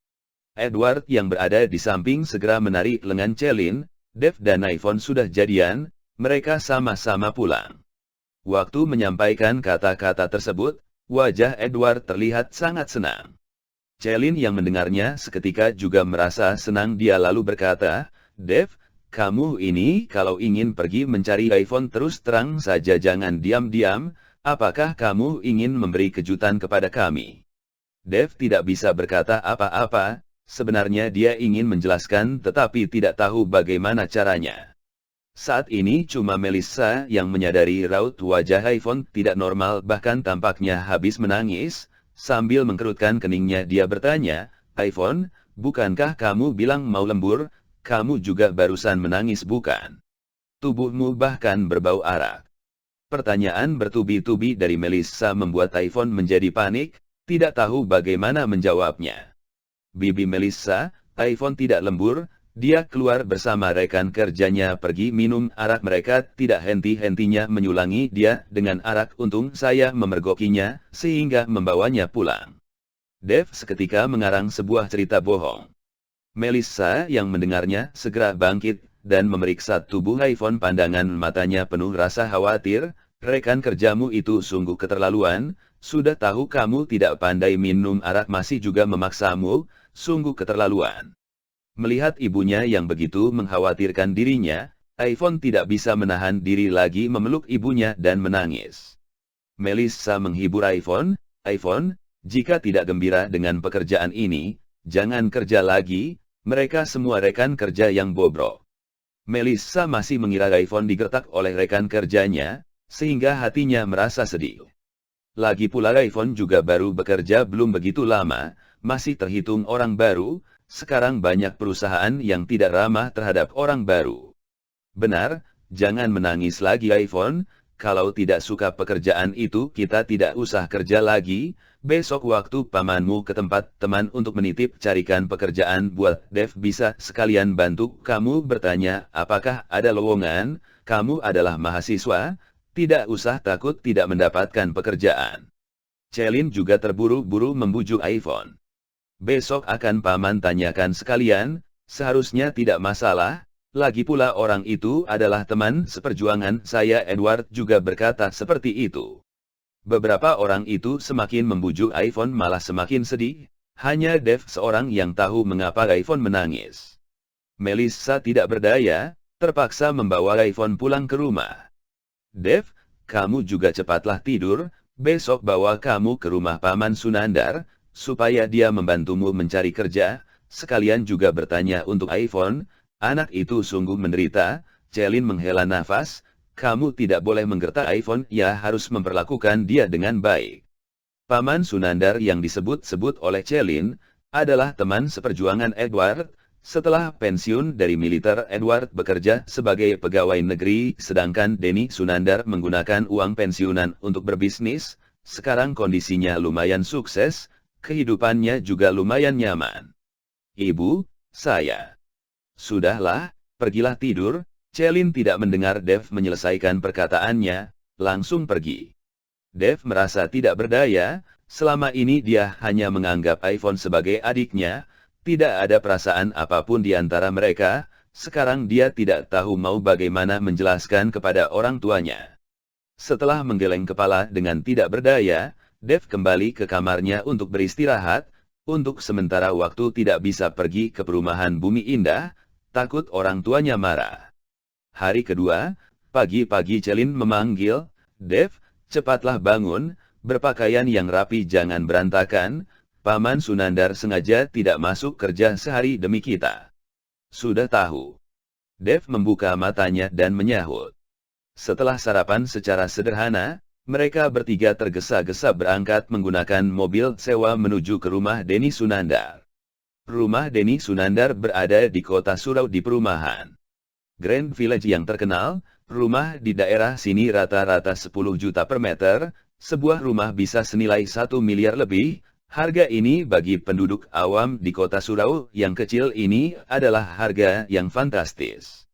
Edward yang berada di samping segera menarik lengan Celine. Dev dan iPhone sudah jadian, mereka sama-sama pulang. Waktu menyampaikan kata-kata tersebut, wajah Edward terlihat sangat senang. Celine yang mendengarnya seketika juga merasa senang. Dia lalu berkata, "Dev, kamu ini kalau ingin pergi mencari iPhone terus terang saja, jangan diam-diam. Apakah kamu ingin memberi kejutan kepada kami?" Dev tidak bisa berkata apa-apa, sebenarnya dia ingin menjelaskan tetapi tidak tahu bagaimana caranya. Saat ini cuma Melissa yang menyadari raut wajah iPhone tidak normal, bahkan tampaknya habis menangis. Sambil mengkerutkan keningnya dia bertanya, "iPhone, bukankah kamu bilang mau lembur? Kamu juga barusan menangis bukan? Tubuhmu bahkan berbau arak." Pertanyaan bertubi-tubi dari Melissa membuat iPhone menjadi panik, tidak tahu bagaimana menjawabnya. Bibi Melissa, iPhone tidak lembur, dia keluar bersama rekan kerjanya pergi minum arak. Mereka tidak henti-hentinya menyulangi dia dengan arak. Untung saya memergokinya, sehingga membawanya pulang. Dev seketika mengarang sebuah cerita bohong. Melissa yang mendengarnya segera bangkit dan memeriksa tubuh iPhone. Pandangan matanya penuh rasa khawatir. "Rekan kerjamu itu sungguh keterlaluan, sudah tahu kamu tidak pandai minum arak masih juga memaksamu, sungguh keterlaluan." Melihat ibunya yang begitu mengkhawatirkan dirinya, iPhone tidak bisa menahan diri lagi memeluk ibunya dan menangis. Melissa menghibur iPhone, "iPhone, jika tidak gembira dengan pekerjaan ini, jangan kerja lagi. Mereka semua rekan kerja yang bobrok." Melissa masih mengira iPhone digertak oleh rekan kerjanya, sehingga hatinya merasa sedih. Lagi pula iPhone juga baru bekerja belum begitu lama, masih terhitung orang baru, sekarang banyak perusahaan yang tidak ramah terhadap orang baru. Benar, jangan menangis lagi iPhone, kalau tidak suka pekerjaan itu kita tidak usah kerja lagi, besok waktu pamanmu ke tempat teman untuk menitip carikan pekerjaan buat Dev bisa sekalian bantu kamu bertanya apakah ada lowongan, kamu adalah mahasiswa, tidak usah takut tidak mendapatkan pekerjaan. Celine juga terburu-buru membujuk iPhone. Besok akan paman tanyakan sekalian, seharusnya tidak masalah. Lagi pula orang itu adalah teman seperjuangan saya. Edward juga berkata seperti itu. Beberapa orang itu semakin membujuk iPhone malah semakin sedih. Hanya Dev seorang yang tahu mengapa iPhone menangis. Melissa tidak berdaya, terpaksa membawa iPhone pulang ke rumah. Dev, kamu juga cepatlah tidur, besok bawa kamu ke rumah Paman Sunandar, supaya dia membantumu mencari kerja, sekalian juga bertanya untuk iPhone. Anak itu sungguh menderita. Celine menghela nafas, kamu tidak boleh menggertak iPhone, ya harus memperlakukan dia dengan baik. Paman Sunandar yang disebut-sebut oleh Celine, adalah teman seperjuangan Edward. Setelah pensiun dari militer, Edward bekerja sebagai pegawai negeri, sedangkan Denny Sunandar menggunakan uang pensiunan untuk berbisnis. Sekarang kondisinya lumayan sukses, kehidupannya juga lumayan nyaman. Ibu, saya. Sudahlah, pergilah tidur. Celine tidak mendengar Dev menyelesaikan perkataannya, langsung pergi. Dev merasa tidak berdaya, selama ini dia hanya menganggap iPhone sebagai adiknya, tidak ada perasaan apapun di antara mereka, sekarang dia tidak tahu mau bagaimana menjelaskan kepada orang tuanya. Setelah menggeleng kepala dengan tidak berdaya, Dev kembali ke kamarnya untuk beristirahat, untuk sementara waktu tidak bisa pergi ke perumahan Bumi Indah, takut orang tuanya marah. Hari kedua, pagi-pagi Celine memanggil, Dev, cepatlah bangun, berpakaian yang rapi jangan berantakan, Paman Sunandar sengaja tidak masuk kerja sehari demi kita. Sudah tahu. Dev membuka matanya dan menyahut. Setelah sarapan secara sederhana, mereka bertiga tergesa-gesa berangkat menggunakan mobil sewa menuju ke rumah Denny Sunandar. Rumah Denny Sunandar berada di kota Surau di perumahan Grand Village yang terkenal. Rumah di daerah sini rata-rata 10 juta per meter, sebuah rumah bisa senilai 1 miliar lebih. Harga ini bagi penduduk awam di kota Surau yang kecil ini adalah harga yang fantastis.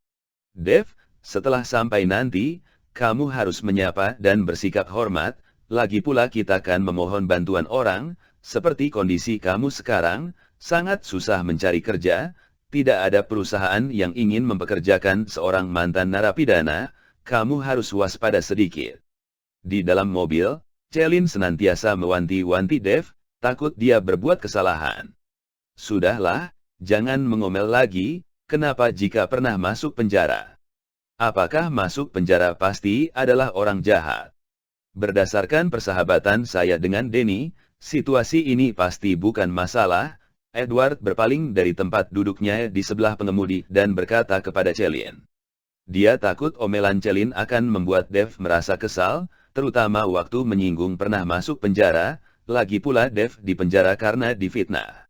Dev, setelah sampai nanti, kamu harus menyapa dan bersikap hormat, lagi pula kita akan memohon bantuan orang, seperti kondisi kamu sekarang, sangat susah mencari kerja, tidak ada perusahaan yang ingin mempekerjakan seorang mantan narapidana, kamu harus waspada sedikit. Di dalam mobil, Celine senantiasa mewanti-wanti Dev, takut dia berbuat kesalahan. Sudahlah, jangan mengomel lagi, kenapa jika pernah masuk penjara? Apakah masuk penjara pasti adalah orang jahat? Berdasarkan persahabatan saya dengan Denny, situasi ini pasti bukan masalah. Edward berpaling dari tempat duduknya di sebelah pengemudi dan berkata kepada Celine. Dia takut omelan Celine akan membuat Dev merasa kesal, terutama waktu menyinggung pernah masuk penjara, lagi pula Dev di penjara karena difitnah.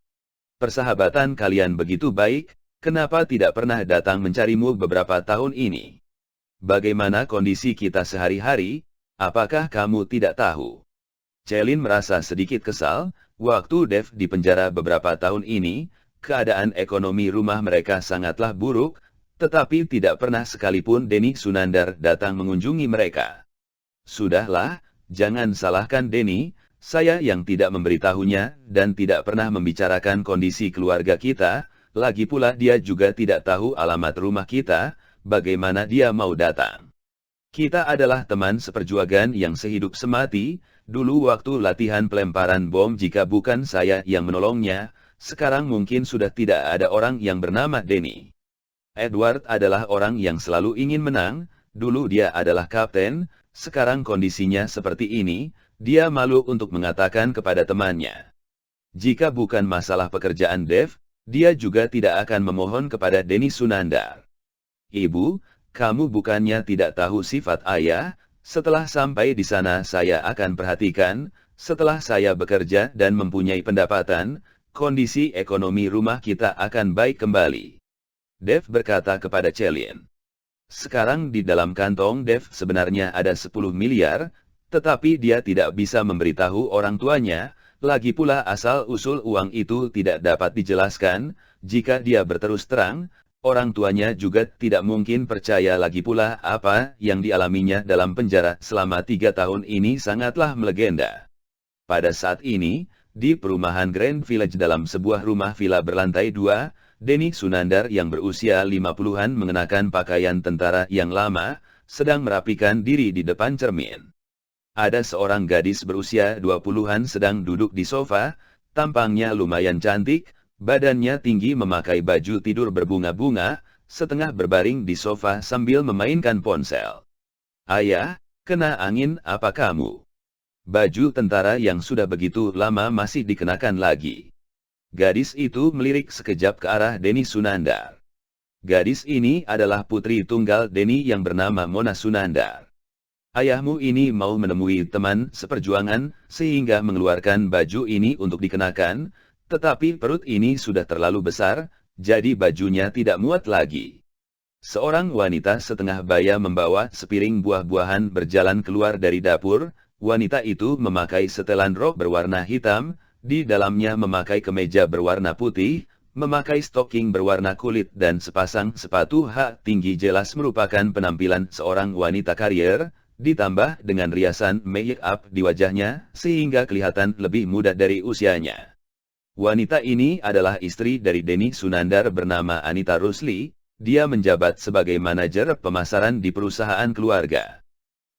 Persahabatan kalian begitu baik, kenapa tidak pernah datang mencarimu beberapa tahun ini? Bagaimana kondisi kita sehari-hari, apakah kamu tidak tahu? Celine merasa sedikit kesal, waktu Dev di penjara beberapa tahun ini, keadaan ekonomi rumah mereka sangatlah buruk, tetapi tidak pernah sekalipun Denny Sunandar datang mengunjungi mereka. Sudahlah, jangan salahkan Denny, saya yang tidak memberitahunya, dan tidak pernah membicarakan kondisi keluarga kita, lagi pula dia juga tidak tahu alamat rumah kita, bagaimana dia mau datang. Kita adalah teman seperjuangan yang sehidup semati, dulu waktu latihan pelemparan bom jika bukan saya yang menolongnya, sekarang mungkin sudah tidak ada orang yang bernama Denny. Edward adalah orang yang selalu ingin menang, dulu dia adalah kapten, sekarang kondisinya seperti ini, dia malu untuk mengatakan kepada temannya. Jika bukan masalah pekerjaan Dev, dia juga tidak akan memohon kepada Denny Sunandar. Ibu, kamu bukannya tidak tahu sifat ayah? Setelah sampai di sana saya akan perhatikan, setelah saya bekerja dan mempunyai pendapatan, kondisi ekonomi rumah kita akan baik kembali. Dev berkata kepada Chelien. Sekarang di dalam kantong Dev sebenarnya ada 10 miliar, tetapi dia tidak bisa memberitahu orang tuanya, lagi pula asal-usul uang itu tidak dapat dijelaskan, jika dia berterus terang, orang tuanya juga tidak mungkin percaya lagi pula apa yang dialaminya dalam penjara selama 3 tahun ini sangatlah melegenda. Pada saat ini, di perumahan Grand Village dalam sebuah rumah villa berlantai 2, Denny Sunandar yang berusia 50-an mengenakan pakaian tentara yang lama, sedang merapikan diri di depan cermin. Ada seorang gadis berusia 20-an sedang duduk di sofa, tampangnya lumayan cantik, badannya tinggi memakai baju tidur berbunga-bunga, setengah berbaring di sofa sambil memainkan ponsel. Ayah, kena angin apa kamu? Baju tentara yang sudah begitu lama masih dikenakan lagi. Gadis itu melirik sekejap ke arah Denny Sunandar. Gadis ini adalah putri tunggal Denny yang bernama Mona Sunandar. Ayahmu ini mau menemui teman seperjuangan, sehingga mengeluarkan baju ini untuk dikenakan, tetapi perut ini sudah terlalu besar, jadi bajunya tidak muat lagi. Seorang wanita setengah baya membawa sepiring buah-buahan berjalan keluar dari dapur. Wanita itu memakai setelan rok berwarna hitam, di dalamnya memakai kemeja berwarna putih, memakai stocking berwarna kulit dan sepasang sepatu hak tinggi jelas merupakan penampilan seorang wanita karier, ditambah dengan riasan make-up di wajahnya, sehingga kelihatan lebih muda dari usianya. Wanita ini adalah istri dari Denny Sunandar bernama Anita Rusli, dia menjabat sebagai manajer pemasaran di perusahaan keluarga.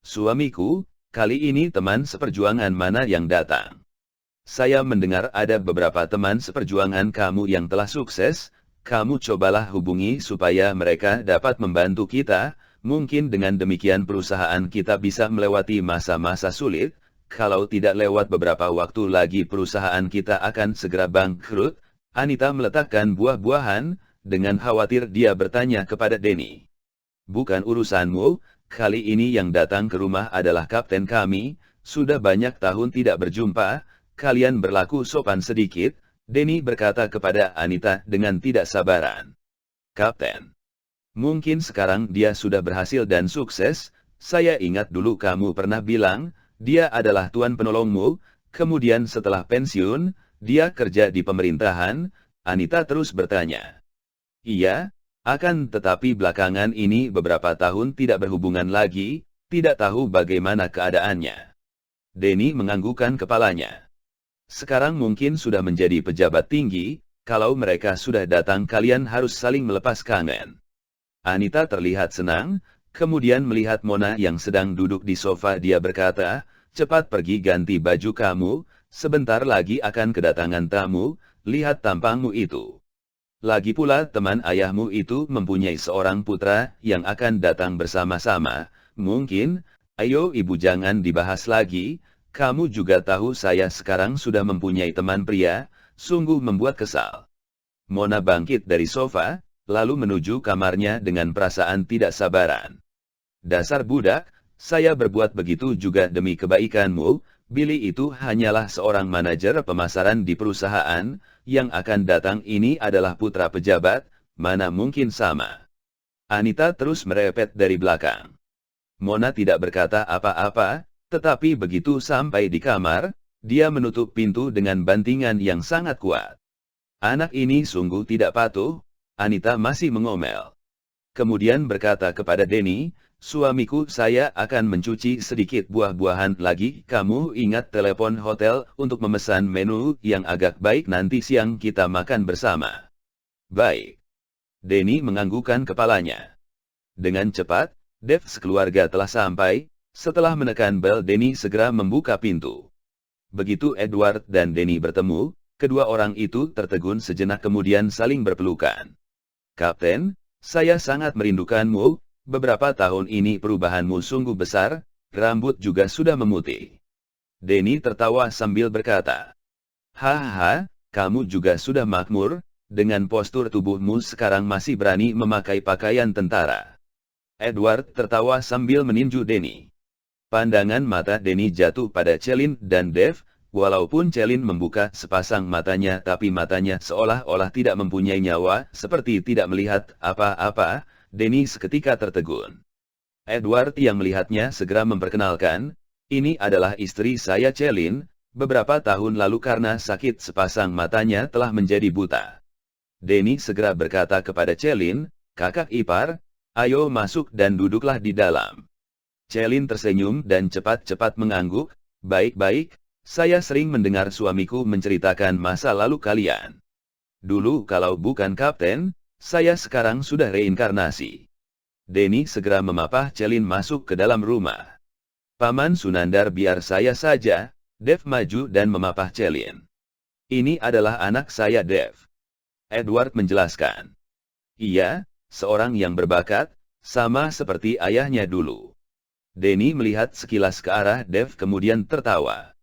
Suamiku, kali ini teman seperjuangan mana yang datang? Saya mendengar ada beberapa teman seperjuangan kamu yang telah sukses, kamu cobalah hubungi supaya mereka dapat membantu kita, mungkin dengan demikian perusahaan kita bisa melewati masa-masa sulit, kalau tidak lewat beberapa waktu lagi perusahaan kita akan segera bangkrut. Anita meletakkan buah-buahan, dengan khawatir dia bertanya kepada Denny. Bukan urusanmu, kali ini yang datang ke rumah adalah kapten kami, sudah banyak tahun tidak berjumpa, kalian berlaku sopan sedikit, Denny berkata kepada Anita dengan tidak sabaran. Kapten. Mungkin sekarang dia sudah berhasil dan sukses, saya ingat dulu kamu pernah bilang, dia adalah tuan penolongmu, kemudian setelah pensiun, dia kerja di pemerintahan, Anita terus bertanya. Iya, akan tetapi belakangan ini beberapa tahun tidak berhubungan lagi, tidak tahu bagaimana keadaannya. Denny menganggukkan kepalanya. Sekarang mungkin sudah menjadi pejabat tinggi, kalau mereka sudah datang kalian harus saling melepas kangen. Anita terlihat senang, kemudian melihat Mona yang sedang duduk di sofa dia berkata, cepat pergi ganti baju kamu, sebentar lagi akan kedatangan tamu, lihat tampangmu itu. Lagi pula teman ayahmu itu mempunyai seorang putra yang akan datang bersama-sama, mungkin, ayo ibu jangan dibahas lagi, kamu juga tahu saya sekarang sudah mempunyai teman pria, sungguh membuat kesal. Mona bangkit dari sofa, lalu menuju kamarnya dengan perasaan tidak sabaran. Dasar budak, saya berbuat begitu juga demi kebaikanmu, Billy itu hanyalah seorang manajer pemasaran di perusahaan, yang akan datang ini adalah putra pejabat, mana mungkin sama. Anita terus merepet dari belakang. Mona tidak berkata apa-apa, tetapi begitu sampai di kamar, dia menutup pintu dengan bantingan yang sangat kuat. Anak ini sungguh tidak patuh, Anita masih mengomel. Kemudian berkata kepada Denny, suamiku saya akan mencuci sedikit buah-buahan lagi, kamu ingat telepon hotel untuk memesan menu yang agak baik nanti siang kita makan bersama. Baik. Denny menganggukkan kepalanya. Dengan cepat, Dev sekeluarga telah sampai, setelah menekan bel Denny segera membuka pintu. Begitu Edward dan Denny bertemu, kedua orang itu tertegun sejenak kemudian saling berpelukan. Kapten, saya sangat merindukanmu, beberapa tahun ini perubahanmu sungguh besar, rambut juga sudah memutih. Denny tertawa sambil berkata, hahaha, kamu juga sudah makmur, dengan postur tubuhmu sekarang masih berani memakai pakaian tentara. Edward tertawa sambil meninju Denny. Pandangan mata Denny jatuh pada Celine dan Dave, walaupun Celine membuka sepasang matanya tapi matanya seolah-olah tidak mempunyai nyawa, seperti tidak melihat apa-apa. Denny seketika tertegun. Edward yang melihatnya segera memperkenalkan, "Ini adalah istri saya Celine, beberapa tahun lalu karena sakit sepasang matanya telah menjadi buta." Denny segera berkata kepada Celine, "Kakak ipar, ayo masuk dan duduklah di dalam." Celine tersenyum dan cepat-cepat mengangguk, "Baik-baik, saya sering mendengar suamiku menceritakan masa lalu kalian. Dulu kalau bukan kapten, saya sekarang sudah reinkarnasi." Denny segera memapah Celine masuk ke dalam rumah. "Paman Sunandar, biar saya saja." Dave maju dan memapah Celine. "Ini adalah anak saya Dave." Edward menjelaskan. "Iya, seorang yang berbakat, sama seperti ayahnya dulu." Denny melihat sekilas ke arah Dave kemudian tertawa.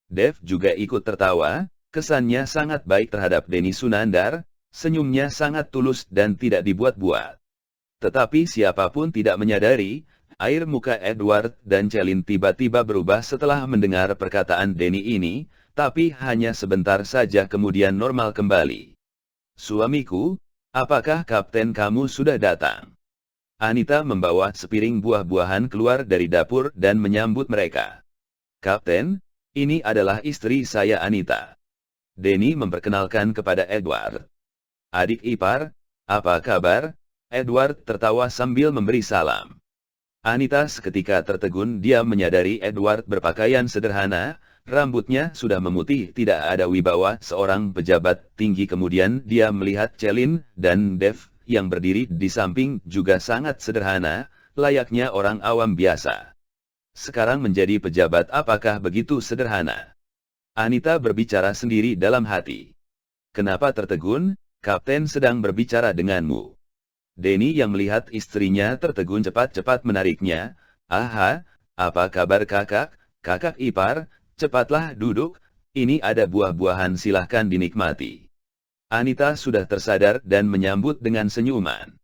Dave juga ikut tertawa, kesannya sangat baik terhadap Denny Sunandar, senyumnya sangat tulus dan tidak dibuat-buat. Tetapi siapapun tidak menyadari, air muka Edward dan Celine tiba-tiba berubah setelah mendengar perkataan Denny ini, tapi hanya sebentar saja kemudian normal kembali. "Suamiku, apakah kapten kamu sudah datang?" Anita membawa sepiring buah-buahan keluar dari dapur dan menyambut mereka. "Kapten, ini adalah istri saya Anita." Denny memperkenalkan kepada Edward. "Adik ipar, apa kabar?" Edward tertawa sambil memberi salam. Anita seketika tertegun, dia menyadari Edward berpakaian sederhana, rambutnya sudah memutih, tidak ada wibawa seorang pejabat tinggi. Kemudian dia melihat Celine dan Dave yang berdiri di samping juga sangat sederhana, layaknya orang awam biasa. Sekarang menjadi pejabat apakah begitu sederhana? Anita berbicara sendiri dalam hati. "Kenapa tertegun? Kapten sedang berbicara denganmu." Denny yang melihat istrinya tertegun cepat-cepat menariknya. "Aha, apa kabar kakak, kakak ipar, cepatlah duduk, ini ada buah-buahan silahkan dinikmati." Anita sudah tersadar dan menyambut dengan senyuman.